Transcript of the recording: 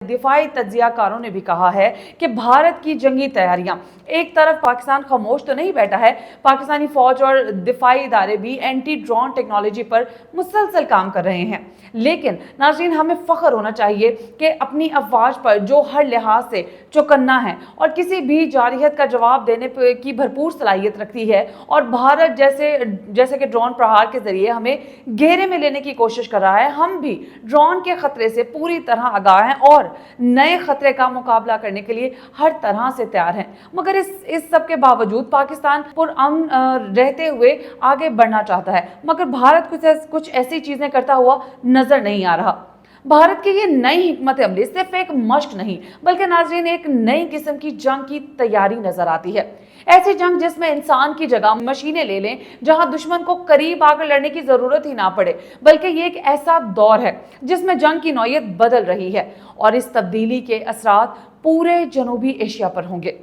दिफाई तज्जिया कारों ने भी कहा है कि भारत की जंगी तैयारियां, एक तरफ पाकिस्तान खामोश तो नहीं बैठा है, पाकिस्तानी फौज और दिफाई इदारे भी एंटी ड्रोन टेक्नोलॉजी पर मुसलसल काम कर रहे हैं। लेकिन नाज़रीन, हमें फख्र होना चाहिए कि अपनी अफवाज पर जो हर लिहाज से चौकन्ना है और किसी भी जारहियत का जवाब देने की भरपूर सलाहियत रखती है, और भारत जैसे कि ड्रोन प्रहार के जरिए हमें घेरे में लेने की कोशिश कर रहा है, हम भी ड्रोन के खतरे से पूरी तरह आगाह हैं और नए खतरे का मुकाबला करने के लिए हर तरह से तैयार हैं। मगर इस सब के बावजूद पाकिस्तान पुरअमन रहते हुए आगे बढ़ना चाहता है, मगर भारत कुछ ऐसी चीजें करता हुआ नजर नहीं आ रहा। भारत की ये नई हिकमत अमली सिर्फ एक मश्क नहीं, बल्कि नाज़रीन एक नई किस्म की जंग की तैयारी नजर आती है। ऐसी जंग जिसमें इंसान की जगह मशीनें ले लें, जहां दुश्मन को करीब आकर लड़ने की जरूरत ही ना पड़े, बल्कि ये एक ऐसा दौर है जिसमें जंग की नौयत बदल रही है और इस तब्दीली के असरात पूरे जनूबी एशिया पर होंगे।